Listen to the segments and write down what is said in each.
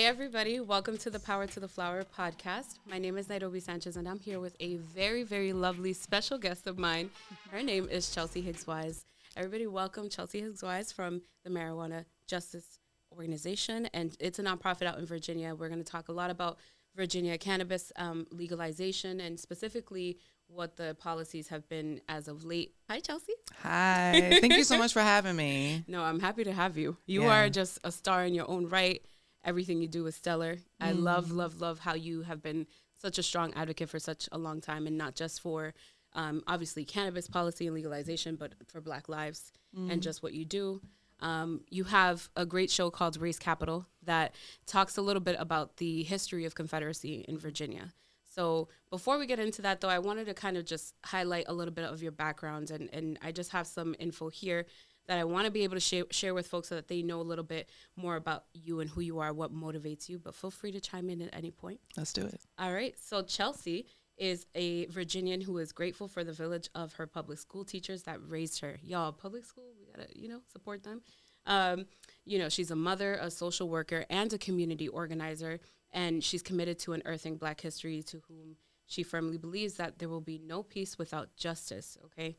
Hi, everybody. Welcome to the Power to the Flower podcast. My name is Nairoby Sanchez, and I'm here with a very, very lovely special guest of mine. Her name is Chelsea Higgs Wise. Everybody, welcome Chelsea Higgs Wise from the Marijuana Justice Organization, and it's a nonprofit out in Virginia. We're going to talk a lot about Virginia cannabis legalization and specifically what the policies have been as of late. Hi, Chelsea. Hi. Thank you so much for having me. No, I'm happy to have you. You are just a star in your own right. Everything you do is stellar. I love how you have been such a strong advocate for such a long time, and not just for obviously cannabis policy and legalization, but for Black lives and just what you do. You have a great show called Race Capital that talks a little bit about the history of Confederacy in Virginia. So before we get into that, though, I wanted to kind of just highlight a little bit of your background, and I just have some info here that I want to be able to share with folks so that they know a little bit more about you and who you are, what motivates you, but feel free to chime in at any point. Let's do it. All right. So Chelsea is a Virginian who is grateful for the village of her public school teachers that raised her. Y'all, public school, we got to, support them. She's a mother, a social worker, and a community organizer, and she's committed to unearthing Black history, to whom she firmly believes that there will be no peace without justice, okay?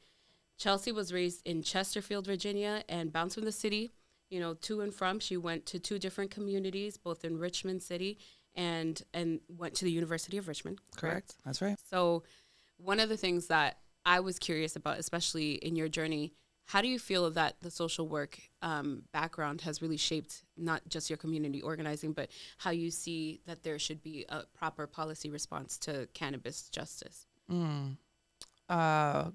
Chelsea was raised in Chesterfield, Virginia, and bounced from the city, to and from. She went to two different communities, both in Richmond City and went to the University of Richmond. Correct. That's right. So one of the things that I was curious about, especially in your journey, how do you feel that the social work background has really shaped not just your community organizing, but how you see that there should be a proper policy response to cannabis justice?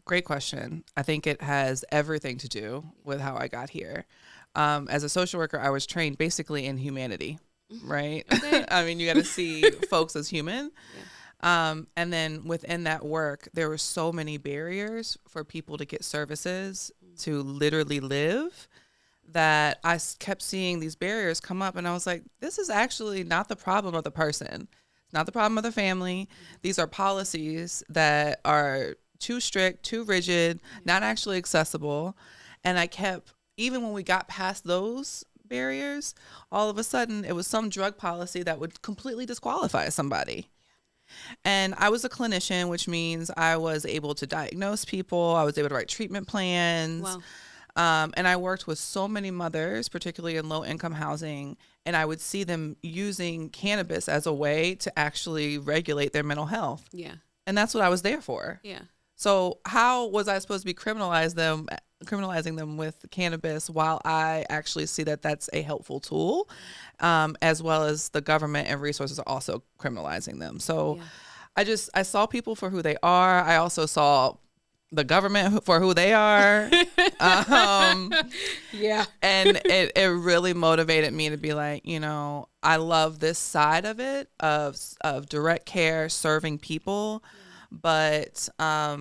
Great question. I think it has everything to do with how I got here. As a social worker, I was trained basically in humanity, right? Okay. I mean, you got to see folks as human. Yeah. And then within that work, there were so many barriers for people to get services, to literally live, that I kept seeing these barriers come up. And I was like, this is actually not the problem of the person. It's not the problem of the family. These are policies that are too strict, too rigid, not actually accessible. And I kept, even when we got past those barriers, all of a sudden it was some drug policy that would completely disqualify somebody. And I was a clinician, which means I was able to diagnose people. I was able to write treatment plans. Wow. And I worked with so many mothers, particularly in low-income housing, and I would see them using cannabis as a way to actually regulate their mental health. Yeah. And that's what I was there for. Yeah. So how was I supposed to be criminalizing them with cannabis while I actually see that that's a helpful tool, as well as the government and resources are also criminalizing them. So yeah. I saw people for who they are. I also saw the government for who they are. Yeah. And it really motivated me to be like, I love this side of it, of direct care, serving people. But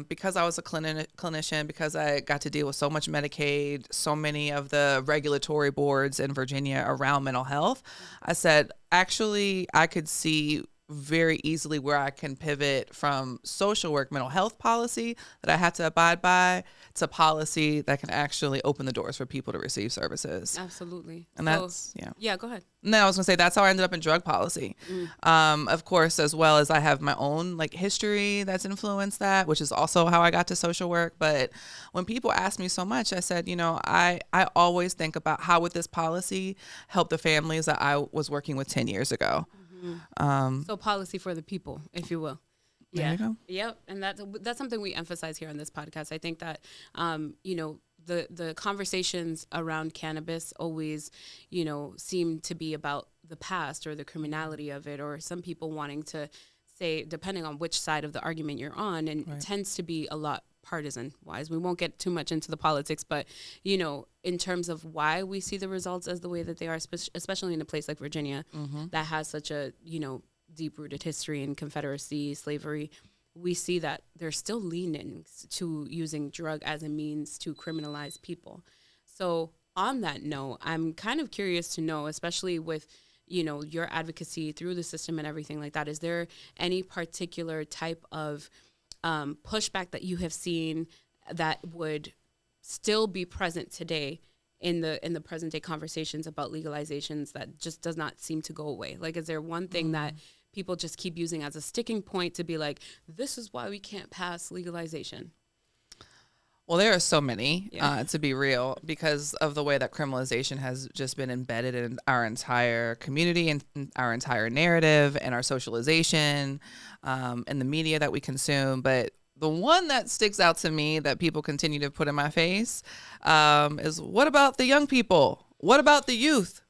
because I was a clinician, because I got to deal with so much Medicaid, so many of the regulatory boards in Virginia around mental health, I said, actually, I could see very easily where I can pivot from social work, mental health policy that I had to abide by to policy that can actually open the doors for people to receive services. Absolutely. And that's, yeah. Yeah, go ahead. No, I was gonna say that's how I ended up in drug policy. Of course, as well as I have my own history that's influenced that, which is also how I got to social work. But when people ask me so much, I said, I always think about how would this policy help the families that I was working with 10 years ago. So policy for the people, if you will. There you go. Yep. And that's something we emphasize here on this podcast. I think that, the conversations around cannabis always, seem to be about the past or the criminality of it, or some people wanting to say, depending on which side of the argument you're on, and it tends to be a lot partisan wise. We won't get too much into the politics, but, in terms of why we see the results as the way that they are, especially in a place like Virginia, that has such a, deep-rooted history in Confederacy, slavery, we see that there's still leanings to using drug as a means to criminalize people. So on that note, I'm kind of curious to know, especially with, your advocacy through the system and everything like that, is there any particular type of pushback that you have seen that would still be present today in the present day conversations about legalizations that just does not seem to go away? Like, is there one thing that people just keep using as a sticking point to be like, this is why we can't pass legalization? Well, there are so many, to be real, because of the way that criminalization has just been embedded in our entire community and our entire narrative and our socialization, and the media that we consume. But the one that sticks out to me that people continue to put in my face is, what about the young people? What about the youth?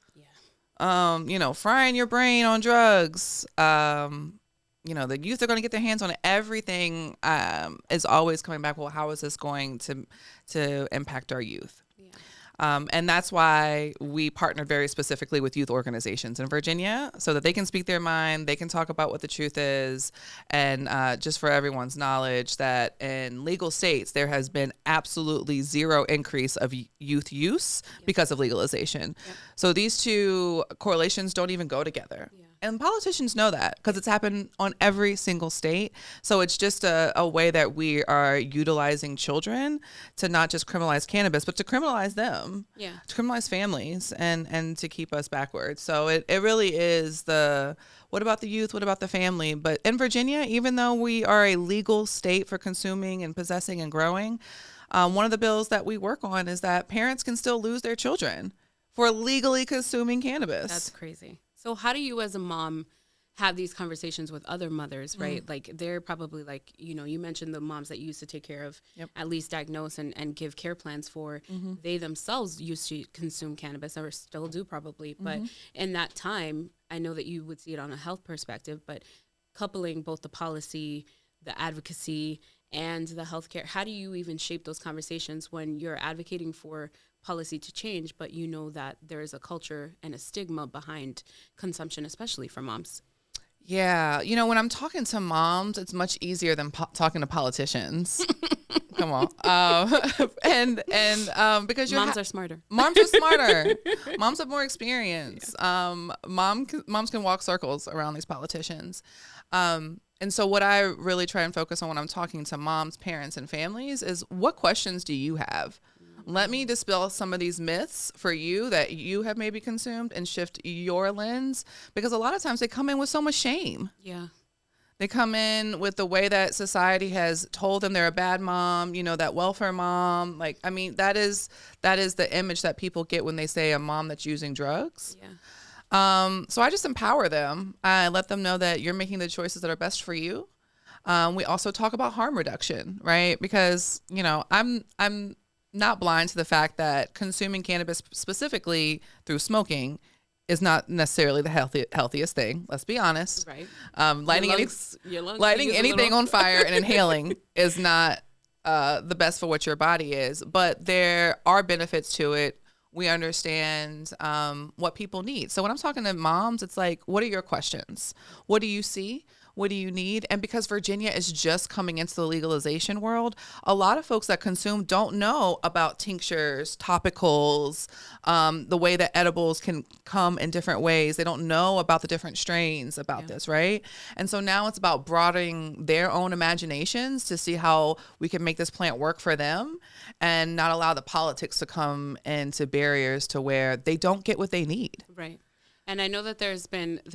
Yeah. Frying your brain on drugs. The youth are going to get their hands on everything. Is always coming back. Well, how is this going to impact our youth? And that's why we partnered very specifically with youth organizations in Virginia so that they can speak their mind, they can talk about what the truth is, and just for everyone's knowledge that in legal states, there has been absolutely zero increase of youth use because of legalization. So these two correlations don't even go together. And politicians know that because it's happened on every single state. So it's just a way that we are utilizing children to not just criminalize cannabis, but to criminalize them, to criminalize families and to keep us backwards. So it really is what about the youth? What about the family? But in Virginia, even though we are a legal state for consuming and possessing and growing, one of the bills that we work on is that parents can still lose their children for legally consuming cannabis. That's crazy. So how do you as a mom have these conversations with other mothers, right? Like they're probably like, you mentioned the moms that you used to take care of, at least diagnose and give care plans for. They themselves used to consume cannabis or still do probably. But in that time, I know that you would see it on a health perspective, but coupling both the policy, the advocacy, and the healthcare, how do you even shape those conversations when you're advocating for policy to change, but you know that there is a culture and a stigma behind consumption, especially for moms? Yeah. When I'm talking to moms, it's much easier than talking to politicians. Come on. And because moms are smarter. Moms are smarter. Moms have more experience. Moms can walk circles around these politicians. And so what I really try and focus on when I'm talking to moms, parents, and families is, what questions do you have? Let me dispel some of these myths for you that you have maybe consumed and shift your lens, because a lot of times they come in with so much shame. Yeah. They come in with the way that society has told them they're a bad mom, that welfare mom. That is the image that people get when they say a mom that's using drugs. Yeah. So I just empower them. I let them know that you're making the choices that are best for you. We also talk about harm reduction, right? Because, I'm not blind to the fact that consuming cannabis specifically through smoking is not necessarily the healthiest thing. Let's be honest. Right. Lighting anything on fire and inhaling is not the best for what your body is, but there are benefits to it. We understand what people need. So when I'm talking to moms, it's like, what are your questions? What do you see? What do you need? And because Virginia is just coming into the legalization world, a lot of folks that consume don't know about tinctures, topicals, the way that edibles can come in different ways. They don't know about the different strains about this, right? And so now it's about broadening their own imaginations to see how we can make this plant work for them and not allow the politics to come into barriers to where they don't get what they need. Right. And I know that there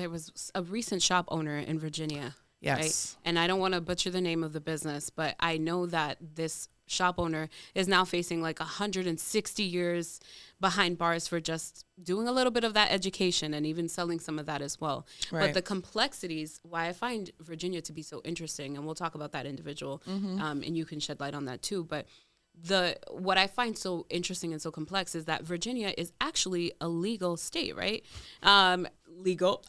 was a recent shop owner in Virginia. Yes. Right? And I don't want to butcher the name of the business, but I know that this shop owner is now facing like 160 years behind bars for just doing a little bit of that education and even selling some of that as well. Right. But the complexities, why I find Virginia to be so interesting, and we'll talk about that individual, and you can shed light on that too, but what I find so interesting and so complex is that Virginia is actually a legal state, right? Legal.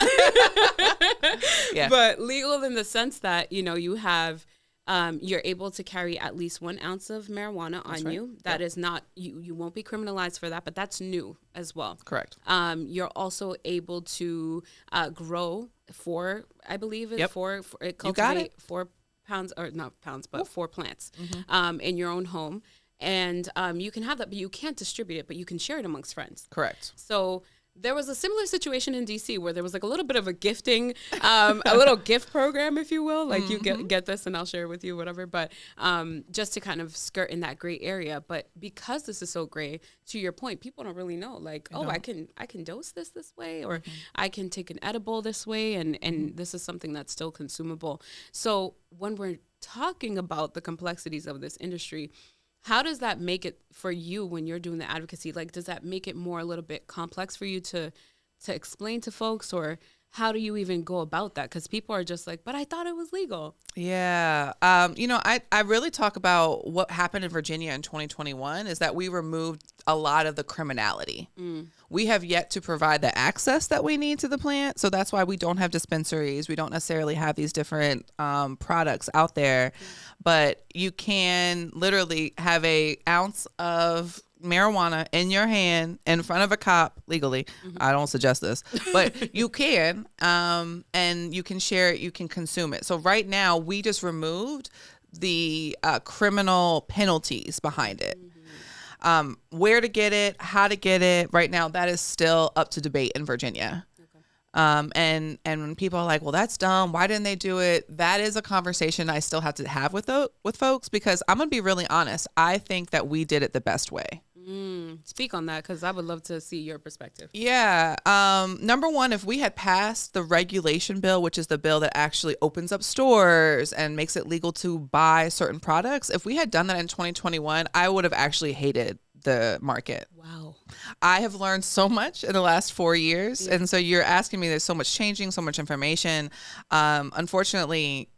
Yeah. But legal in the sense that, you have, you're able to carry at least 1 ounce of marijuana on you. That is not, you won't be criminalized for that, but that's new as well. Correct. You're also able to grow 4 pounds, or not pounds, but 4 plants in your own home. And you can have that, but you can't distribute it, but you can share it amongst friends. Correct. So There was a similar situation in DC where there was like a little bit of a gifting, a little gift program, if you will. Like you get this and I'll share it with you, whatever. But just to kind of skirt in that gray area. But because this is so gray, to your point, people don't really know. Like, I can dose this way, or I can take an edible this way, and this is something that's still consumable. So when we're talking about the complexities of this industry, how does that make it for you when you're doing the advocacy? Like, does that make it more a little bit complex for you to explain to folks, or how do you even go about that? Because people are just like, but I thought it was legal. Yeah. I really talk about what happened in Virginia in 2021 is that we removed a lot of the criminality. We have yet to provide the access that we need to the plant. So that's why we don't have dispensaries. We don't necessarily have these different products out there. But you can literally have an ounce of marijuana in your hand in front of a cop legally. I don't suggest this, but you can, and you can share it, you can consume it. So right now we just removed the criminal penalties behind it. Where to get it, how to get it, right now that is still up to debate in Virginia. And when people are like, well, that's dumb, why didn't they do it? That is a conversation I still have to have with folks, because I'm gonna be really honest. I think that we did it the best way. Speak on that, because I would love to see your perspective. Yeah. Number one, if we had passed the regulation bill, which is the bill that actually opens up stores and makes it legal to buy certain products, if we had done that in 2021, I would have actually hated the market. Wow. I have learned so much in the last 4 years. Yeah. And so you're asking me, there's so much changing, so much information. Unfortunately,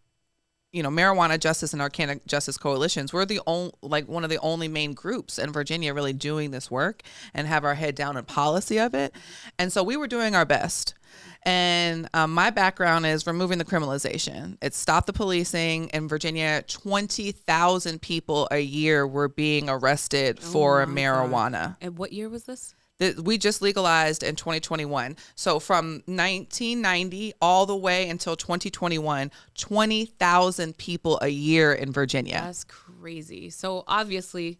marijuana justice and organic justice coalitions, we're one of the only main groups in Virginia really doing this work and have our head down in policy of it. And so we were doing our best. And my background is removing the criminalization. It's stop the policing. In Virginia, 20,000 people a year were being arrested for marijuana. God. And what year was this? We just legalized in 2021. So from 1990 all the way until 2021, 20,000 people a year in Virginia. That's crazy. So obviously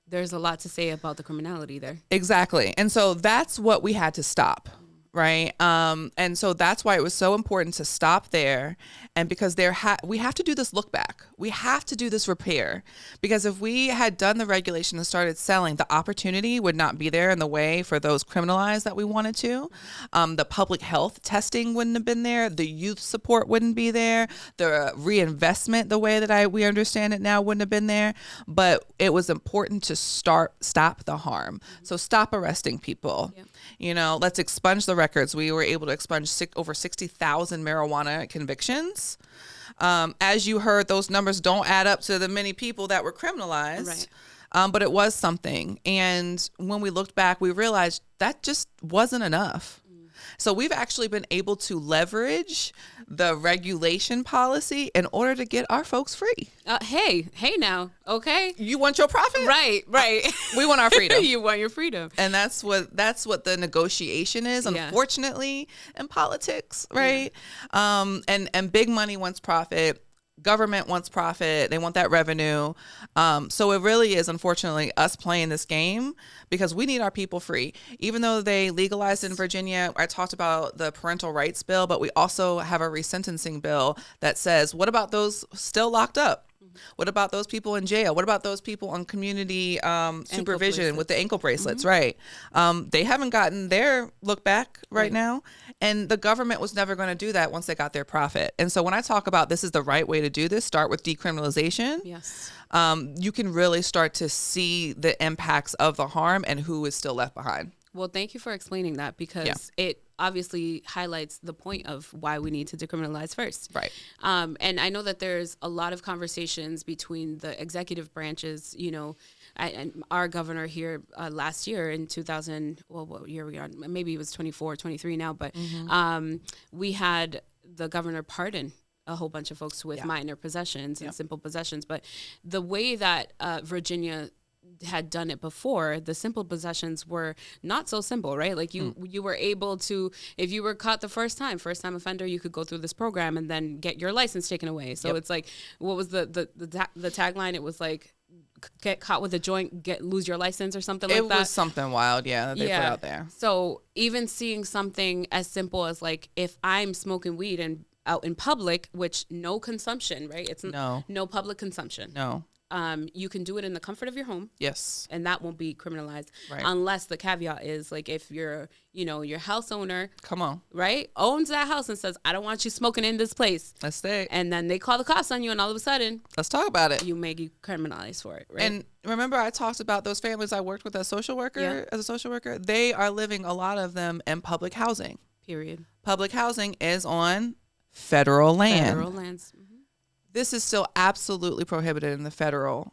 there's a lot to say about the criminality there. Exactly. And so that's what we had to stop. Right. And so that's why it was so important to stop there. And because we have to do this look back. We have to do this repair, because if we had done the regulation and started selling, the opportunity would not be there in the way for those criminalized that we wanted to. The public health testing wouldn't have been there. The youth support wouldn't be there. The reinvestment, the way that we understand it now, wouldn't have been there. But it was important to stop the harm. So stop arresting people. Yep. Let's expunge the records. We were able to expunge over 60,000 marijuana convictions. As you heard, those numbers don't add up to the many people that were criminalized. Right. But it was something. And when we looked back, we realized that just wasn't enough. So we've actually been able to leverage the regulation policy in order to get our folks free. Hey now, okay? You want your profit? Right. We want our freedom. You want your freedom. And that's what the negotiation is, unfortunately, in politics, right? Yeah. And big money wants profit. Government wants profit. They want that revenue. So it really is, unfortunately, us playing this game, because we need our people free. Even though they legalized in Virginia, I talked about the parental rights bill, but we also have a resentencing bill that says, what about those still locked up? What about those people in jail? What about those people on community supervision with the ankle bracelets, right? They haven't gotten their look back right now. And the government was never going to do that once they got their profit. And so when I talk about this is the right way to do this, start with decriminalization. Yes. You can really start to see the impacts of the harm and who is still left behind. Well, thank you for explaining that, because it obviously highlights the point of why we need to decriminalize first. Right. And I know that there's a lot of conversations between the executive branches, and our governor here last year in 2000, what year we are? Maybe it was 24, 23 now, but we had the governor pardon a whole bunch of folks with minor possessions and simple possessions. But the way that Virginia had done it before, the simple possessions were not so simple, right? Like you were able to, if you were caught the first time offender, you could go through this program and then get your license taken away. So it's like, what was the tagline? It was like, get caught with a joint, lose your license or something like that. It was something wild, that they put out there. So even seeing something as simple as like, if I'm smoking weed and out in public, which no consumption, right? It's no public consumption. No. You can do it in the comfort of your home. Yes. And that won't be criminalized. Right. Unless the caveat is like, if you're, your house owner. Come on. Right? Owns that house and says, I don't want you smoking in this place. Let's stay. And then they call the cops on you, and all of a sudden. Let's talk about it. You may be criminalized for it, right? And remember I talked about those families I worked with as a social worker? They are living, a lot of them, in public housing. Period. Public housing is on federal land. Federal lands. Mm-hmm. This is still absolutely prohibited in the federal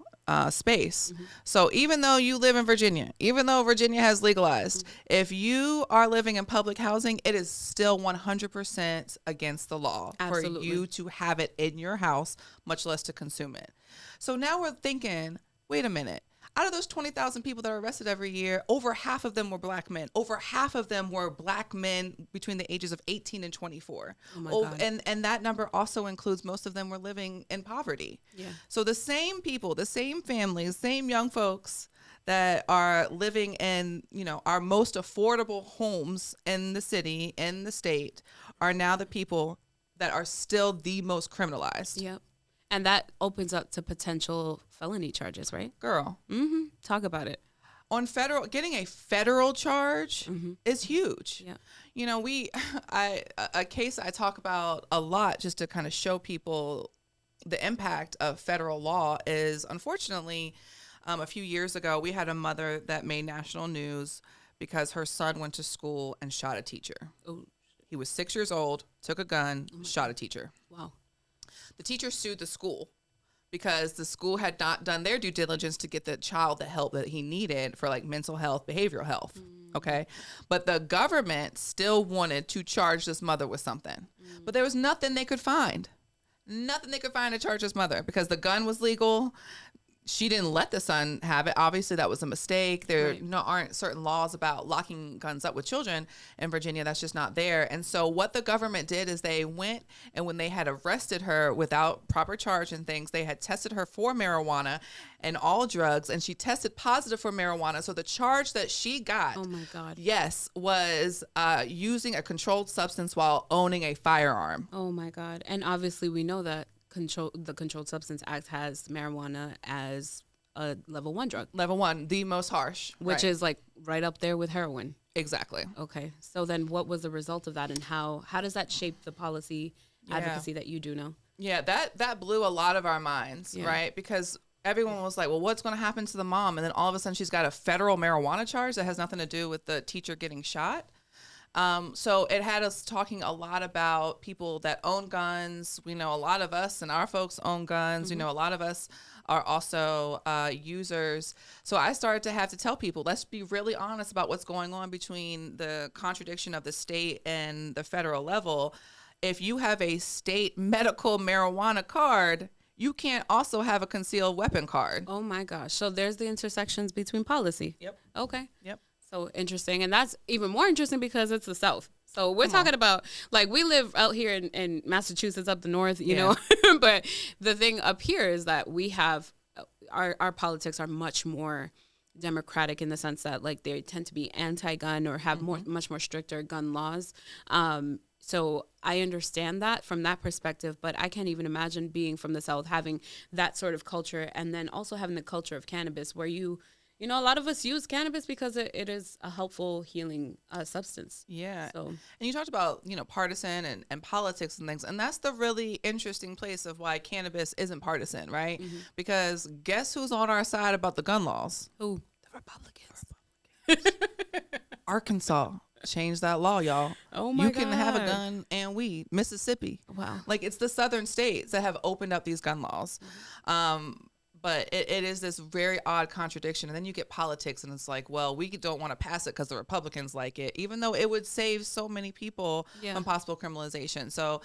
space. Mm-hmm. So even though you live in Virginia, even though Virginia has legalized, if you are living in public housing, it is still 100% against the law for you to have it in your house, much less to consume it. So now we're thinking, wait a minute. Out of those 20,000 people that are arrested every year, over half of them were black men. Over half of them were black men between the ages of 18 and 24. Oh my God. And that number also includes most of them were living in poverty. Yeah. So the same people, the same families, same young folks that are living in, our most affordable homes in the city, in the state, are now the people that are still the most criminalized. Yep. And that opens up to potential felony charges, right? Girl. Mm-hmm. Talk about it. On getting a federal charge is huge. Yeah. A case I talk about a lot just to kind of show people the impact of federal law is, unfortunately, a few years ago, we had a mother that made national news because her son went to school and shot a teacher. Oh. He was 6 years old, took a gun, shot a teacher. Wow. The teacher sued the school because the school had not done their due diligence to get the child the help that he needed for like mental health, behavioral health. Okay. But the government still wanted to charge this mother with something, but there was nothing they could find. Nothing they could find to charge this mother because the gun was legal. She didn't let the son have it. Obviously, that was a mistake. There aren't certain laws about locking guns up with children in Virginia. That's just not there. And so what the government did is they went, and when they had arrested her without proper charge and things, they had tested her for marijuana and all drugs, and she tested positive for marijuana. So the charge that she got, oh my God, yes, was using a controlled substance while owning a firearm. Oh my God. And obviously we know that the Controlled Substance Act has marijuana as a level 1 drug. Level 1, the most harsh. Which is like right up there with heroin. Exactly. Okay. So then what was the result of that, and how does that shape the policy advocacy that you do now? Yeah, that blew a lot of our minds, right? Because everyone was like, well, what's going to happen to the mom? And then all of a sudden she's got a federal marijuana charge that has nothing to do with the teacher getting shot. So it had us talking a lot about people that own guns. We know a lot of us and our folks own guns. Mm-hmm. A lot of us are also users. So I started to have to tell people, let's be really honest about what's going on between the contradiction of the state and the federal level. If you have a state medical marijuana card, you can't also have a concealed weapon card. Oh my gosh. So there's the intersections between policy. Yep. Okay. Yep. So interesting. And that's even more interesting because it's the South. So we're talking about, like, we live out here in Massachusetts up the north, you know, but the thing up here is that we have, our politics are much more democratic in the sense that, like, they tend to be anti-gun or have much more stricter gun laws. So I understand that from that perspective, but I can't even imagine being from the South, having that sort of culture, and then also having the culture of cannabis where you know, a lot of us use cannabis because it is a helpful healing substance. Yeah. So, and you talked about, partisan and politics and things. And that's the really interesting place of why cannabis isn't partisan, right? Mm-hmm. Because guess who's on our side about the gun laws? Who? The Republicans. Arkansas changed that law, y'all. Oh my God. You can have a gun and weed. Mississippi. Wow. Like, it's the southern states that have opened up these gun laws. Mm-hmm. But it is this very odd contradiction. And then you get politics and it's like, well, we don't want to pass it because the Republicans like it, even though it would save so many people from possible criminalization. So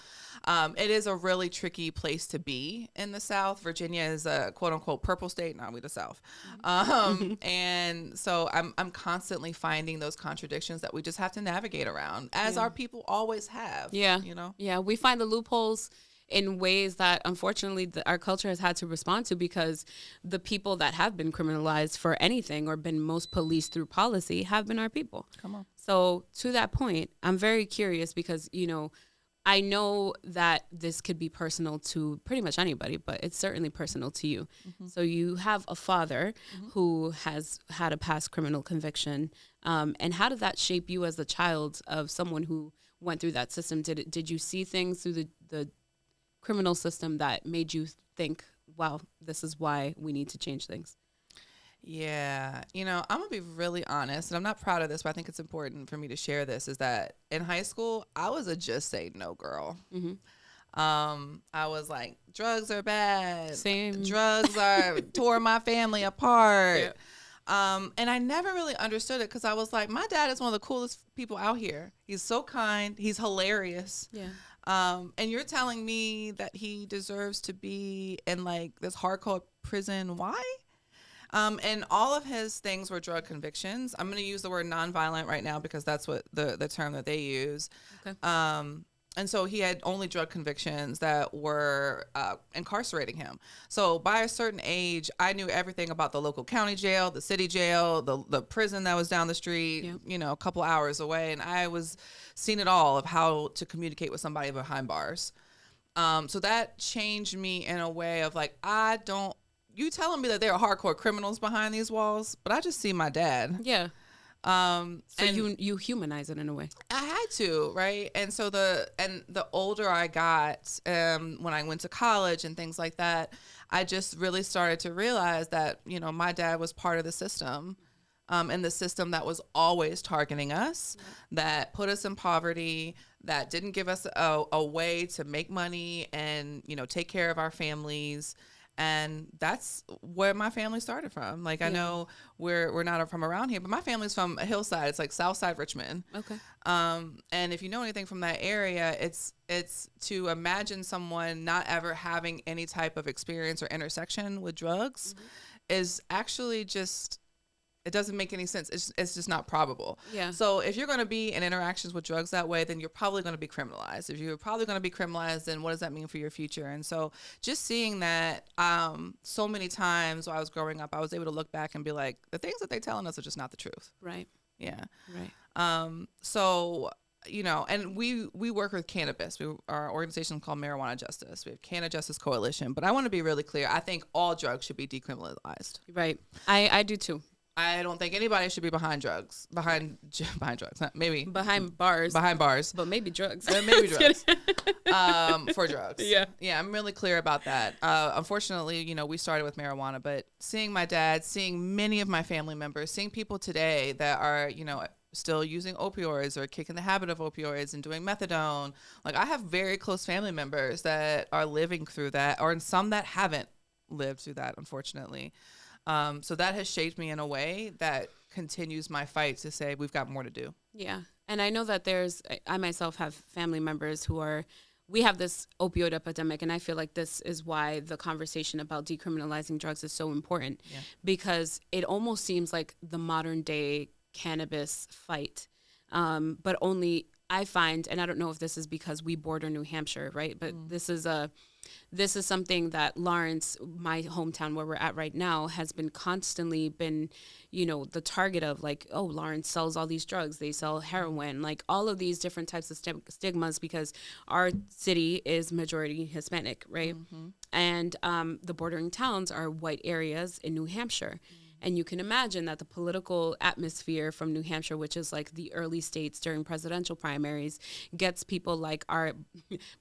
it is a really tricky place to be in the South. Virginia is a quote unquote purple state. Not we the South. And so I'm constantly finding those contradictions that we just have to navigate around, as our people always have. Yeah. You know? Yeah. We find the loopholes in ways that unfortunately our culture has had to respond to, because the people that have been criminalized for anything or been most policed through policy have been our people. Come on. So to that point, I'm very curious because, I know that this could be personal to pretty much anybody, but it's certainly personal to you. Mm-hmm. So you have a father who has had a past criminal conviction. And how did that shape you as a child of someone who went through that system? Did you see things through the criminal system that made you think, wow, this is why we need to change things? Yeah. I'm going to be really honest, and I'm not proud of this, but I think it's important for me to share this, is that in high school, I was a just say no girl. Mm-hmm. I was like, drugs are bad. Same. Drugs tore my family apart. Yeah. And I never really understood it because I was like, my dad is one of the coolest people out here. He's so kind. He's hilarious. Yeah. And you're telling me that he deserves to be in like this hardcore prison. Why? And all of his things were drug convictions. I'm going to use the word nonviolent right now because that's what the term that they use. Okay. And so he had only drug convictions that were incarcerating him. So by a certain age, I knew everything about the local county jail, the city jail, the prison that was down the street, yep. A couple hours away. And I was seeing it all of how to communicate with somebody behind bars. So that changed me in a way of like, you telling me that there are hardcore criminals behind these walls, but I just see my dad. Yeah. So you humanize it in a way. I had to, right? And so the older I got, when I went to college and things like that, I just really started to realize that, my dad was part of the system, and the system that was always targeting us, that put us in poverty, that didn't give us a way to make money and, take care of our families. And that's where my family started from. Like, I know we're not from around here, but my family's from a hillside. It's like Southside Richmond. Okay. And if you know anything from that area, it's to imagine someone not ever having any type of experience or intersection with drugs is actually just, it doesn't make any sense. It's just not probable. Yeah. So if you're going to be in interactions with drugs that way, then you're probably going to be criminalized. If you're probably going to be criminalized, then what does that mean for your future? And so just seeing that so many times while I was growing up, I was able to look back and be like, the things that they're telling us are just not the truth. Right. Yeah. Right. So, and we work with cannabis. Our organization is called Marijuana Justice. We have Canna Justice Coalition. But I want to be really clear. I think all drugs should be decriminalized. Right. I do too. I don't think anybody should be behind drugs. Behind drugs. Maybe. Behind bars. Behind bars. But maybe drugs. Maybe drugs. For drugs. Yeah. Yeah, I'm really clear about that. Unfortunately, we started with marijuana, but seeing my dad, seeing many of my family members, seeing people today that are, still using opioids or kicking the habit of opioids and doing methadone. Like, I have very close family members that are living through that, or some that haven't lived through that, unfortunately. So that has shaped me in a way that continues my fight to say we've got more to do. Yeah. And I know that I myself have family members we have this opioid epidemic, and I feel like this is why the conversation about decriminalizing drugs is so important, because it almost seems like the modern day cannabis fight, but only I find, and I don't know if this is because we border New Hampshire, right? But this is something that Lawrence, my hometown where we're at right now, has been constantly been, the target of like, oh, Lawrence sells all these drugs. They sell heroin, like all of these different types of stigmas, because our city is majority Hispanic, right? Mm-hmm. And the bordering towns are white areas in New Hampshire. And you can imagine that the political atmosphere from New Hampshire, which is like the early states during presidential primaries, gets people like our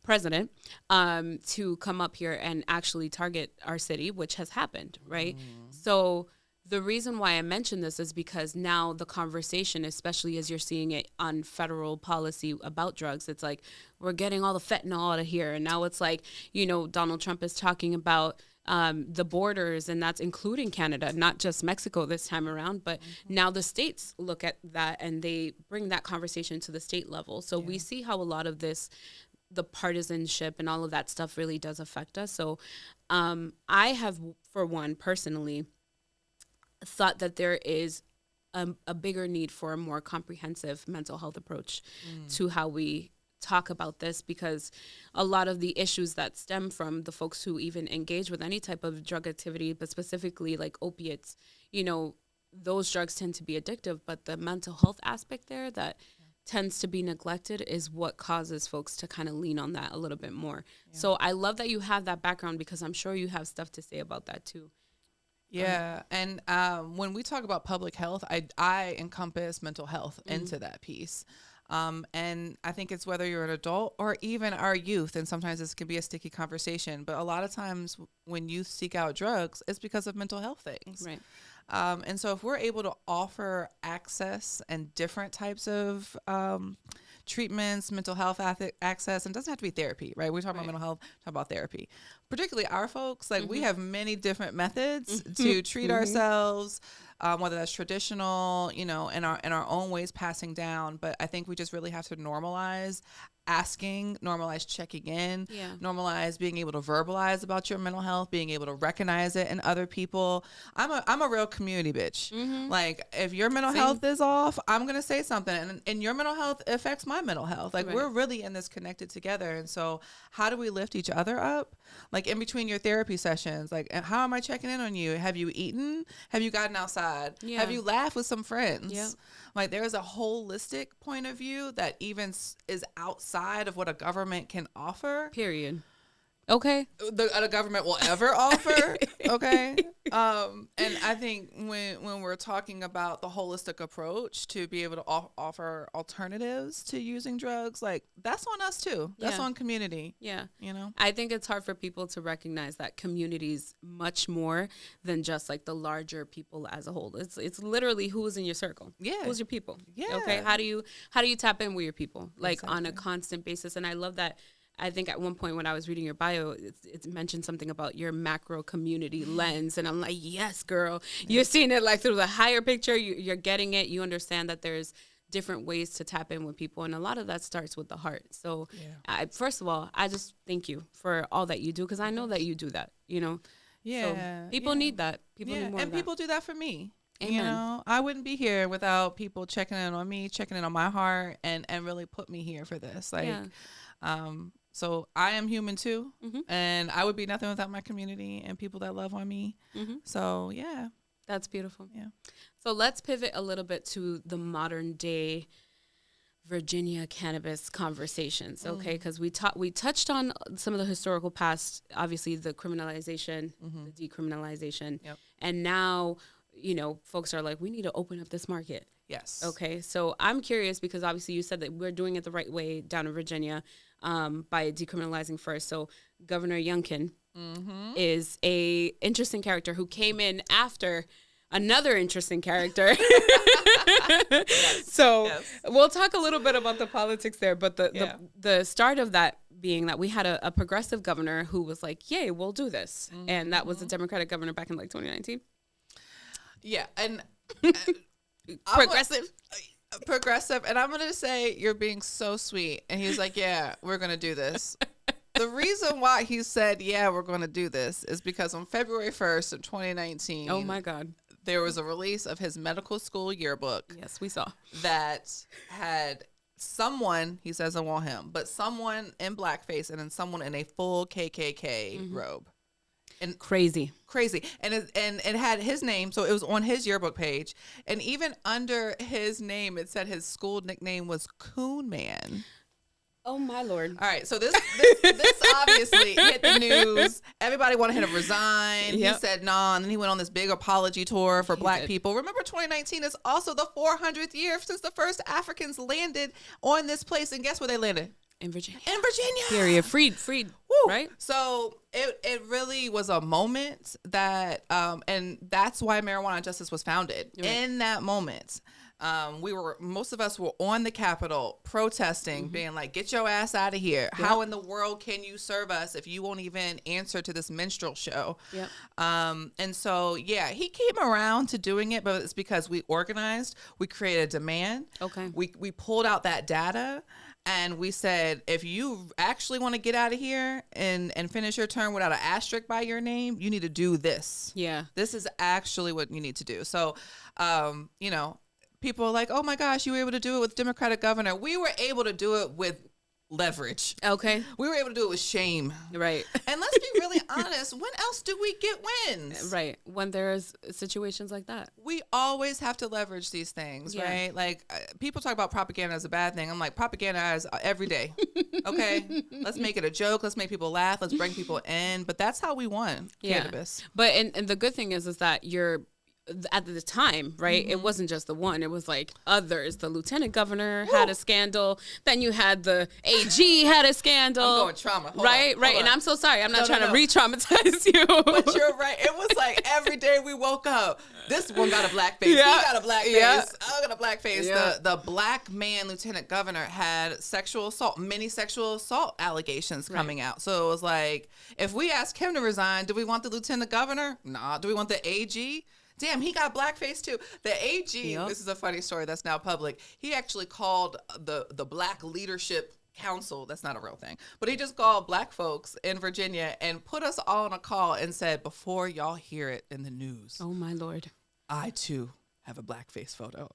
president to come up here and actually target our city, which has happened, right? So the reason why I mention this is because now the conversation, especially as you're seeing it on federal policy about drugs, it's like we're getting all the fentanyl out of here. And now it's like, Donald Trump is talking about the borders, and that's including Canada, not just Mexico this time around, but now the states look at that and they bring that conversation to the state level. So we see how a lot of this, the partisanship and all of that stuff really does affect us. So I have, for one, personally thought that there is a bigger need for a more comprehensive mental health approach to how we talk about this, because a lot of the issues that stem from the folks who even engage with any type of drug activity, but specifically like opiates, those drugs tend to be addictive, but the mental health aspect there that tends to be neglected is what causes folks to kind of lean on that a little bit more. Yeah. So I love that you have that background, because I'm sure you have stuff to say about that too. Yeah. And when we talk about public health, I encompass mental health into that piece. And I think it's whether you're an adult or even our youth, and sometimes this can be a sticky conversation, but a lot of times when youth seek out drugs, it's because of mental health things. Right. And so if we're able to offer access and different types of treatments, mental health access, and it doesn't have to be therapy, right? We're talking about mental health, talk about therapy. Particularly our folks, like we have many different methods to treat ourselves, whether that's traditional, in our own ways passing down. But I think we just really have to normalize asking, normalize checking in, normalize being able to verbalize about your mental health, being able to recognize it in other people. I'm a real community bitch. Like if your mental health is off, I'm going to say something, and your mental health affects my mental health. Like we're really in this connected together. And so how do we lift each other up? Like in between your therapy sessions, like how am I checking in on you? Have you eaten? Have you gotten outside? Have you laughed with some friends? Like there's a holistic point of view that even is outside of what a government can offer. Period. Okay. The government will ever offer. Okay. And I think when we're talking about the holistic approach to be able to offer alternatives to using drugs, like that's on us too. That's on community. Yeah. I think it's hard for people to recognize that community's much more than just like the larger people as a whole. It's literally who's in your circle. Yeah. Who's your people. Yeah. Okay. How do you tap in with your people like on a constant basis? And I love that. I think at one point when I was reading your bio, it mentioned something about your macro community lens. And I'm like, yes, girl, you're seeing it like through the higher picture. You're getting it. You understand that there's different ways to tap in with people. And a lot of that starts with the heart. So first of all, I just thank you for all that you do, because I know that you do that, Yeah. So people need that. People need more of that. People do that for me. Amen. I wouldn't be here without people checking in on me, checking in on my heart, and really put me here for this. So I am human too, and I would be nothing without my community and people that love on me. So yeah, that's beautiful. Yeah. So let's pivot a little bit to the modern day Virginia cannabis conversations, okay? Because we touched on some of the historical past, obviously the criminalization, the decriminalization, and now folks are like, we need to open up this market. Yes. Okay. So I'm curious, because obviously you said that we're doing it the right way down in Virginia by decriminalizing first. So Governor Youngkin is a interesting character who came in after another interesting character. So we'll talk a little bit about the politics there. But the start of that being that we had a progressive governor who was like, yay, we'll do this. And that was the Democratic governor back in like 2019. Yeah. And progressive. And I'm going to say, you're being so sweet. And he was like, yeah, we're going to do this. The reason why he said, yeah, we're going to do this is because on February 1st of 2019. Oh my God. There was a release of his medical school yearbook. Yes, we saw. That had someone, he says it wasn't him, but someone in blackface and then someone in a full KKK robe. And crazy. And it had his name, so it was on his yearbook page. And even under his name, it said his school nickname was Coon Man. Oh my Lord. All right, so this obviously hit the news. Everybody wanted him to resign. He said nah, and then he went on this big apology tour for black people. Remember, 2019 is also the 400th year since the first Africans landed on this place. And guess where they landed? In Virginia. Period. Freed. Woo. Right? So it really was a moment that, and that's why Marijuana Justice was founded. Right. In that moment, most of us were on the Capitol protesting, being like, get your ass out of here. Yep. How in the world can you serve us if you won't even answer to this minstrel show? Yep. And so, he came around to doing it, but it's because we organized, we created a demand. Okay. We pulled out that data. And we said, if you actually want to get out of here and finish your term without an asterisk by your name, you need to do this. Yeah. This is actually what you need to do. So, people are like, oh my gosh, you were able to do it with Democratic governor. We were able to do it with leverage. Okay. We were able to do it with shame. Right. And let's be really honest, when else do we get wins? Right. When there's situations like that. We always have to leverage these things, right? Like people talk about propaganda as a bad thing. I'm like, propaganda is every day. Okay. Let's make it a joke. Let's make people laugh. Let's bring people in. But that's how we won cannabis. But and the good thing is that you're at the time, right? It wasn't just the one. It was like others. The lieutenant governor had a scandal. Then you had the AG had a scandal. I'm going trauma. Hold right. on. And I'm so sorry. I'm not trying to re-traumatize you. But you're right. It was like every day we woke up. This one got a black face. He got a black face. I got a black face. The black man lieutenant governor had many sexual assault allegations coming out. So it was like, if we ask him to resign, do we want the lieutenant governor? Nah. Do we want the AG? Damn, he got blackface too. The AG, this is a funny story that's now public. He actually called the Black Leadership Council. That's not a real thing. But he just called black folks in Virginia and put us all on a call and said, before y'all hear it in the news. Oh, my Lord. I, too, have a blackface photo.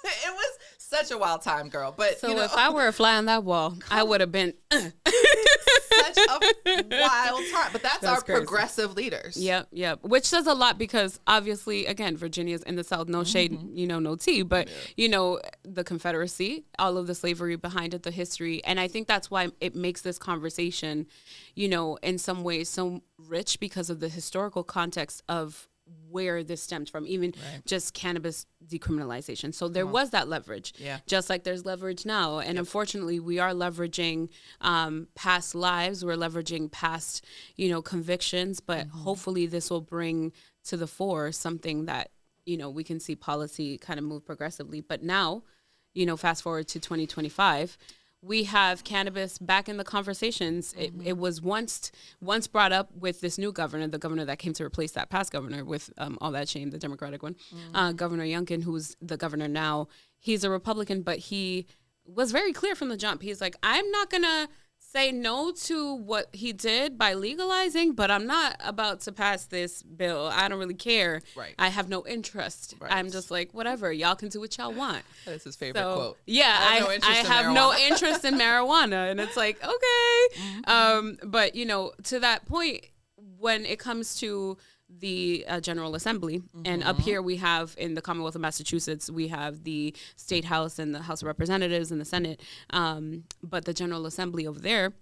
It was such a wild time, girl. But so if I were a fly on that wall, I would have been... Such a wild time. But that's our crazy. Progressive leaders. Yep. Which says a lot because obviously, again, Virginia's in the South, no shade, no tea. But, the Confederacy, all of the slavery behind it, the history. And I think that's why it makes this conversation, in some ways so rich because of the historical context of where this stems from, even just cannabis decriminalization. So there was that leverage, just like there's leverage now. And unfortunately, we are leveraging past lives. We're leveraging past, convictions. But hopefully this will bring to the fore something that, we can see policy kind of move progressively. But now, fast forward to 2025, we have cannabis back in the conversations. It was once brought up with this new governor, the governor that came to replace that past governor with all that shame, the Democratic one, Governor Youngkin, who's the governor now. He's a Republican, but he was very clear from the jump. He's like, I'm not going to say no to what he did by legalizing, but I'm not about to pass this bill. I don't really care. Right. I have no interest. Right. I'm just like, whatever. Y'all can do what y'all want. That's his favorite quote. Yeah, I have no interest in marijuana. And it's like, okay. But, to that point, when it comes to the General Assembly, and up here we have in the Commonwealth of Massachusetts, we have the State House and the House of Representatives and the Senate, but the General Assembly over there,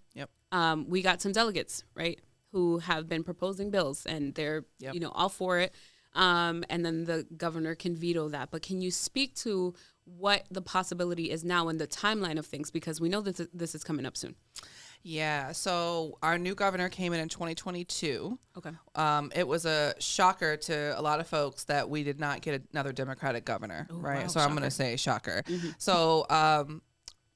we got some delegates, right, who have been proposing bills, and they're all for it, and then the governor can veto that. But can you speak to what the possibility is now and the timeline of things, because we know that this is coming up soon? Yeah, so our new governor came in 2022. Okay. It was a shocker to a lot of folks that we did not get another Democratic governor, right? Wow, so shocker. I'm going to say shocker. So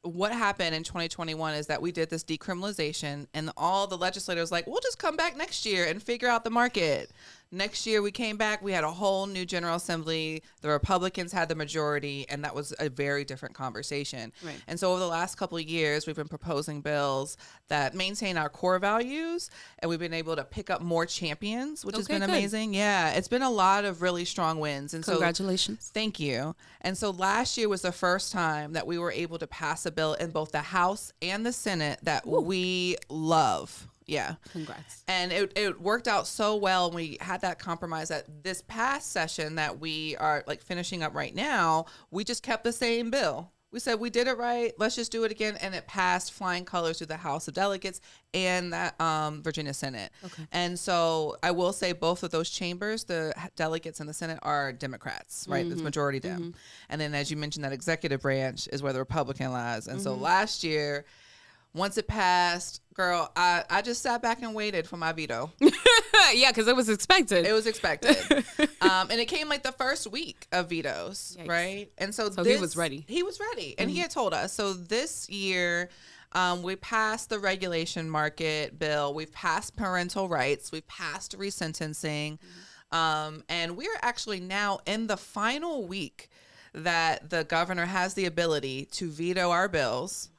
what happened in 2021 is that we did this decriminalization, and all the legislators like, we'll just come back next year and figure out the market. Next year we came back, we had a whole new General Assembly. The Republicans had the majority, and that was a very different conversation. Right. And so over the last couple of years, we've been proposing bills that maintain our core values, and we've been able to pick up more champions, which has been amazing. Yeah, it's been a lot of really strong wins. And congratulations. Thank you. And so last year was the first time that we were able to pass a bill in both the House and the Senate that we love. Yeah. Congrats. And it worked out so well. We had that compromise that this past session that we are like finishing up right now, we just kept the same bill. We said, we did it right. Let's just do it again. And it passed flying colors through the House of Delegates and that Virginia Senate. Okay. And so I will say both of those chambers, the delegates and the Senate, are Democrats, right? It's majority Dem. And then as you mentioned, that executive branch is where the Republican lies. And so last year, once it passed, girl, I just sat back and waited for my veto. Yeah, because it was expected. It was expected. And it came like the first week of vetoes, right? And so he was ready. He was ready. And he had told us. So this year, we passed the regulation market bill. We've passed parental rights. We've passed resentencing. And we're actually now in the final week that the governor has the ability to veto our bills.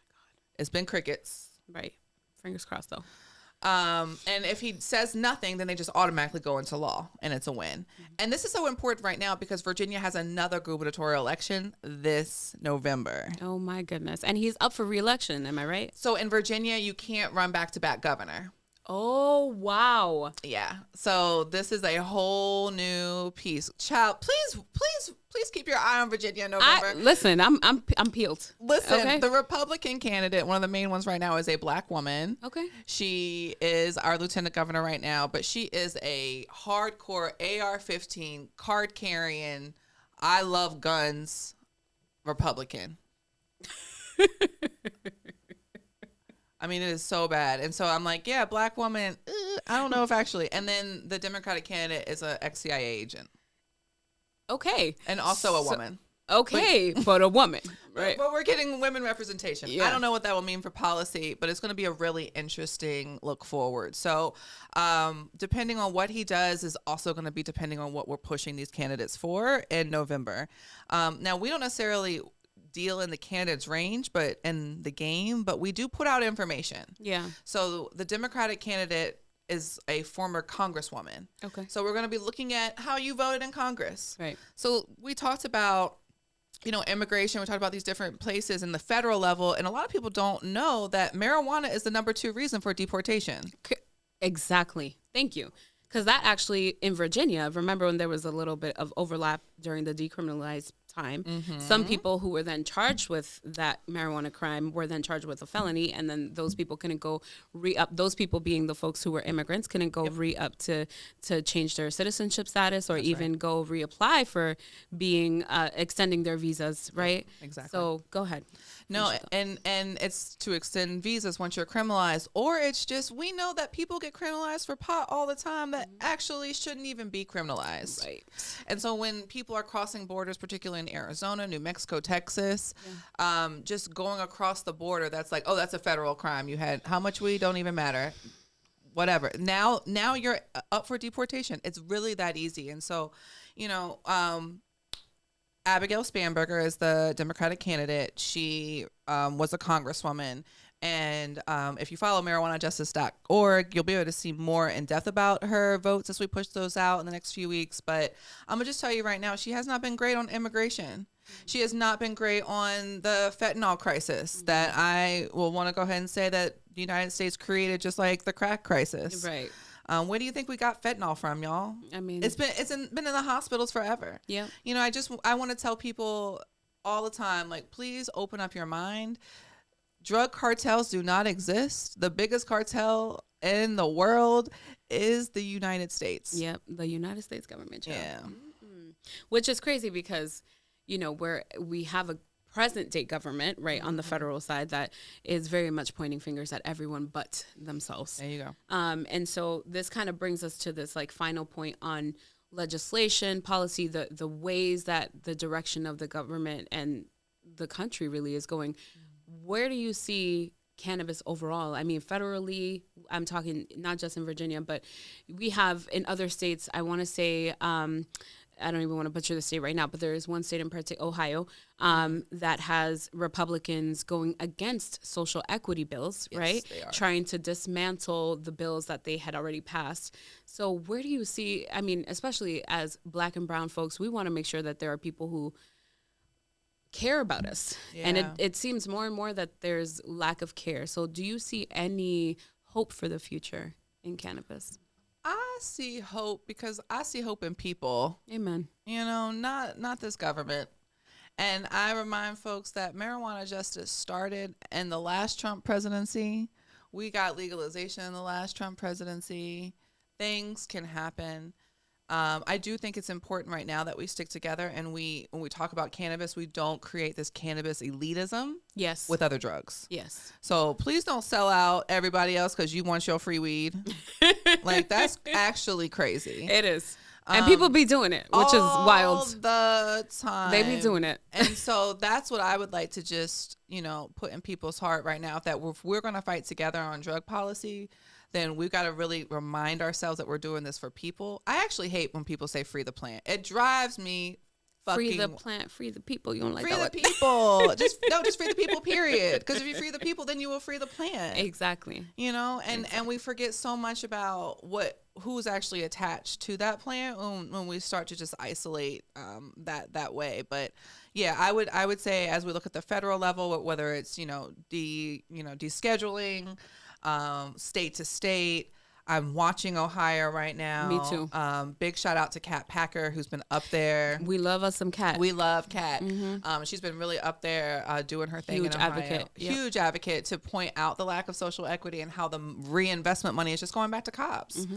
It's been crickets. Right. Fingers crossed, though. And if he says nothing, then they just automatically go into law, and it's a win. And this is so important right now because Virginia has another gubernatorial election this November. Oh my goodness. And he's up for re-election, am I right? So in Virginia, you can't run back-to-back governor. Oh, wow. Yeah. So this is a whole new piece. Child, please keep your eye on Virginia in November. Listen, I'm peeled. Listen, okay. The Republican candidate, one of the main ones right now, is a black woman. Okay. She is our lieutenant governor right now, but she is a hardcore AR-15 card carrying, I love guns Republican. I mean, it is so bad. And so I'm like, yeah, black woman, I don't know if actually. And then the Democratic candidate is an ex-CIA agent. Okay. And also a woman. Okay, but a woman. Right. But we're getting women representation. Yeah. I don't know what that will mean for policy, but it's going to be a really interesting look forward. So depending on what he does is also going to be depending on what we're pushing these candidates for in November. Now, we don't necessarily deal in the candidates range, but in the game, but we do put out information. Yeah. So the Democratic candidate is a former congresswoman. Okay. So we're going to be looking at how you voted in Congress. Right. So we talked about, immigration. We talked about these different places in the federal level. And a lot of people don't know that marijuana is the number 2 reason for deportation. Exactly. Thank you. Because that actually, in Virginia, remember when there was a little bit of overlap during the decriminalized time, some people who were then charged with that marijuana crime were then charged with a felony, and then those people couldn't go re-up. Those people being the folks who were immigrants couldn't go re-up to change their citizenship status or even go reapply for being extending their visas, right? Exactly. So go ahead. No, and it's to extend visas once you're criminalized, or it's just we know that people get criminalized for pot all the time that actually shouldn't even be criminalized. Right. And so when people are crossing borders, particularly in Arizona, New Mexico, Texas, just going across the border, that's like, oh, that's a federal crime. You had how much weed, don't even matter. Whatever. Now you're up for deportation. It's really that easy. And so, Abigail Spanberger is the Democratic candidate. She was a congresswoman. And if you follow marijuanajustice.org, you'll be able to see more in depth about her votes as we push those out in the next few weeks. But I'm going to just tell you right now, she has not been great on immigration. She has not been great on the fentanyl crisis that I will want to go ahead and say that the United States created, just like the crack crisis. Right. Where do you think we got fentanyl from, y'all? I mean, it's been in the hospitals forever. Yeah. I want to tell people all the time, like, please open up your mind. Drug cartels do not exist. The biggest cartel in the world is the United States. Yep, the United States government. Yeah. Which is crazy because, we have a present day government, right, on the federal side that is very much pointing fingers at everyone but themselves. There you go. And so this kind of brings us to this final point on legislation, policy, the ways that the direction of the government and the country really is going. Where do you see cannabis overall? I mean, federally, I'm talking not just in Virginia, but we have in other states, I want to say, I don't even want to butcher the state right now, but there is one state in particular, Ohio, that has Republicans going against social equity bills, Yes, right? they are. Trying to dismantle the bills that they had already passed. So where do you see, I mean, especially as Black and brown folks, we want to make sure that there are people who care about us. Yeah. And it seems more and more that there's lack of care. So do you see any hope for the future in cannabis? I see hope because I see hope in people. Amen. Not this government. And I remind folks that marijuana justice started in the last Trump presidency. We got legalization in the last Trump presidency. Things can happen. I do think it's important right now that we stick together and when we talk about cannabis, we don't create this cannabis elitism Yes. with other drugs. Yes. So please don't sell out everybody else because you want your free weed. Like, that's actually crazy. It is. And people be doing it, which is wild. All the time. They be doing it. And so that's what I would like to just, put in people's heart right now, that if we're going to fight together on drug policy, then we've got to really remind ourselves that we're doing this for people. I actually hate when people say free the plant. It drives me Free the plant, free the people. You don't like free that the one. people. Just free the people, period. Because if you free the people, then you will free the plant. Exactly. You know, and we forget so much about who's actually attached to that plant when we start to just isolate that way. But yeah, I would say as we look at the federal level, whether it's descheduling, state to state. I'm watching Ohio right now. Me too. Big shout out to Kat Packer, who's been up there. We love us some Kat. We love Kat. She's been really up there doing her thing. Huge in Ohio. advocate. Yep. Huge advocate to point out the lack of social equity and how the reinvestment money is just going back to cops.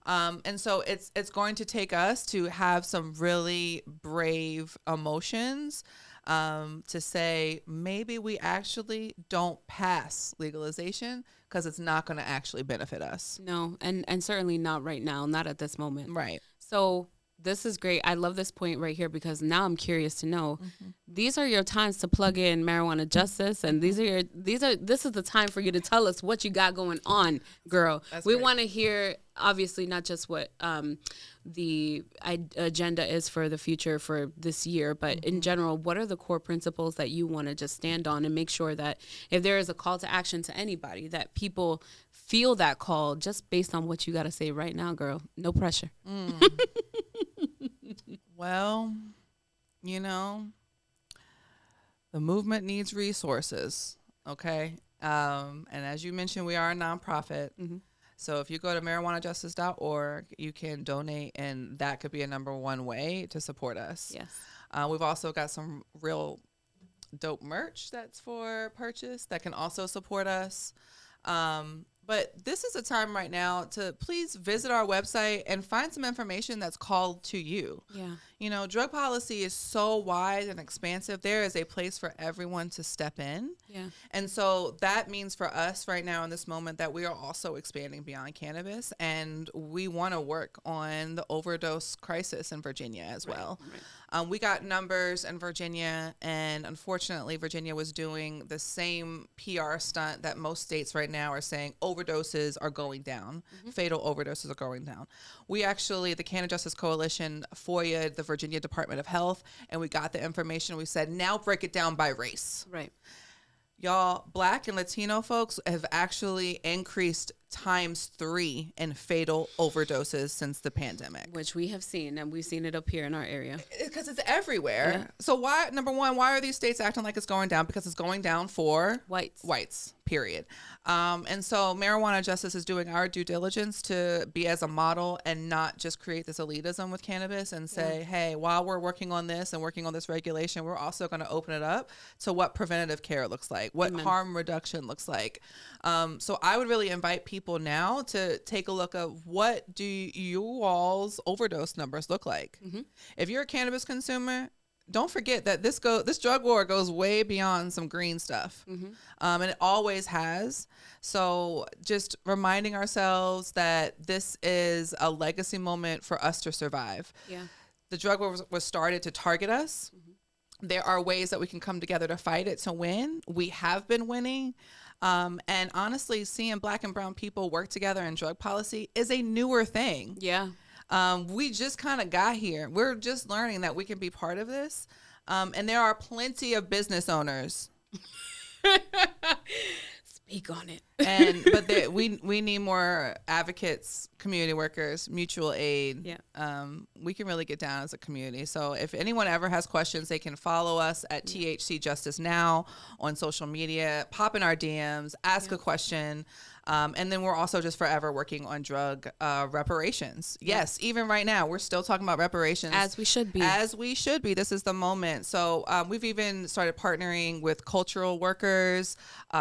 And so it's going to take us to have some really brave emotions to say maybe we actually don't pass legalization because it's not going to actually benefit us. No, and certainly not right now, not at this moment. Right. So this is great. I love this point right here because now I'm curious to know. These are your times to plug in marijuana justice, and this is the time for you to tell us what you got going on, girl. We want to hear, obviously, not just what the agenda is for the future for this year, but in general, what are the core principles that you want to just stand on and make sure that if there is a call to action to anybody, that people feel that call just based on what you got to say right now, girl. No pressure. Well, the movement needs resources, okay? And as you mentioned, we are a nonprofit. So if you go to marijuanajustice.org, you can donate, and that could be a number one way to support us. Yes. We've also got some real dope merch that's for purchase that can also support us. But this is a time right now to please visit our website and find some information that's called to you. Yeah. Drug policy is so wide and expansive. There is a place for everyone to step in. Yeah. And so that means for us right now in this moment that we are also expanding beyond cannabis, and we want to work on the overdose crisis in Virginia as well. Right. We got numbers in Virginia, and unfortunately, Virginia was doing the same PR stunt that most states right now are saying overdoses are going down. Fatal overdoses are going down. We actually, the Canada Justice Coalition, FOIA'd the Virginia Department of Health, and we got the information. We said, now break it down by race. Right. Y'all, Black and Latino folks have actually increased ×3 in fatal overdoses since the pandemic. Which we have seen, and we've seen it up here in our area. Because it's everywhere. Yeah. So why, number one, why are these states acting like it's going down? Because it's going down for whites, period. And so marijuana justice is doing our due diligence to be as a model and not just create this elitism with cannabis and say, hey, while we're working on this and working on this regulation, we're also going to open it up to what preventative care looks like, what harm reduction looks like. So I would really invite people now to take a look at what do you all's overdose numbers look like. If you're a cannabis consumer, don't forget that this drug war goes way beyond some green stuff. And it always has. So just reminding ourselves that this is a legacy moment for us to survive. Yeah. The drug war was started to target us. There are ways that we can come together to fight it, to win. We have been winning. And honestly, seeing Black and brown people work together in drug policy is a newer thing. Yeah. We just kind of got here. We're just learning that we can be part of this. And there are plenty of business owners. Speak on it. But we need more advocates, community workers, mutual aid. Yeah. We can really get down as a community. So if anyone ever has questions, they can follow us at THC Justice Now on social media, pop in our DMs, ask a question. And then we're also just forever working on drug reparations. Yes, even right now, we're still talking about reparations. As we should be. As we should be. This is the moment. So we've even started partnering with cultural workers,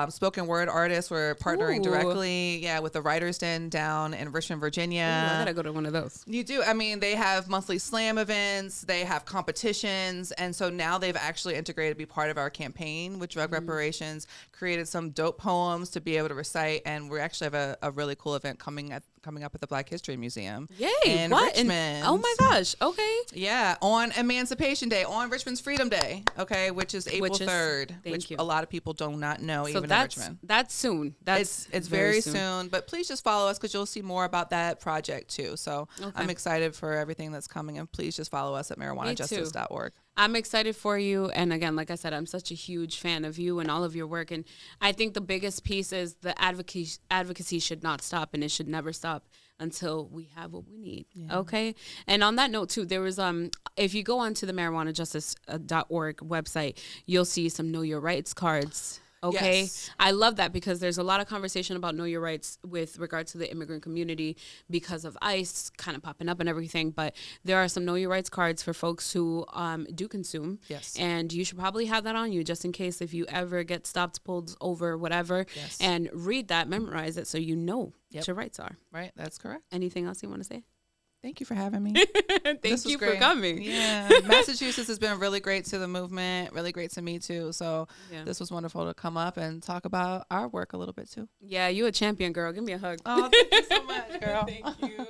spoken word artists. We're partnering directly, with the Writers Den down in Richmond, Virginia. Ooh, I gotta go to one of those. You do. I mean, they have monthly slam events. They have competitions. And so now they've actually integrated to be part of our campaign with drug reparations, created some dope poems to be able to recite. And we actually have a really cool event coming up at the Black History Museum. Yay! In Richmond. Oh my gosh! Okay. Yeah, on Emancipation Day, on Richmond's Freedom Day. Okay, which is April 3rd, which a lot of people do not know, even in Richmond. That's soon. It's very soon. But please just follow us because you'll see more about that project too. So I'm excited for everything that's coming, and please just follow us at marijuanajustice.org. I'm excited for you. And again, like I said, I'm such a huge fan of you and all of your work. And I think the biggest piece is the advocacy should not stop, and it should never stop until we have what we need. Yeah. Okay. And on that note too, there was, if you go onto the marijuanajustice.org website, you'll see some Know Your Rights cards. Okay. Yes. I love that because there's a lot of conversation about know your rights with regard to the immigrant community because of ICE kind of popping up and everything. But there are some know your rights cards for folks who do consume. Yes. And you should probably have that on you just in case if you ever get stopped, pulled over, whatever. Yes. And read that, memorize it so you know what your rights are. Right. That's correct. Anything else you want to say? Thank you for having me. Thank you for coming. Yeah. Massachusetts has been really great to the movement, really great to me too. So this was wonderful to come up and talk about our work a little bit too. Yeah, you a champion, girl. Give me a hug. Oh, thank you so much, girl. Thank you.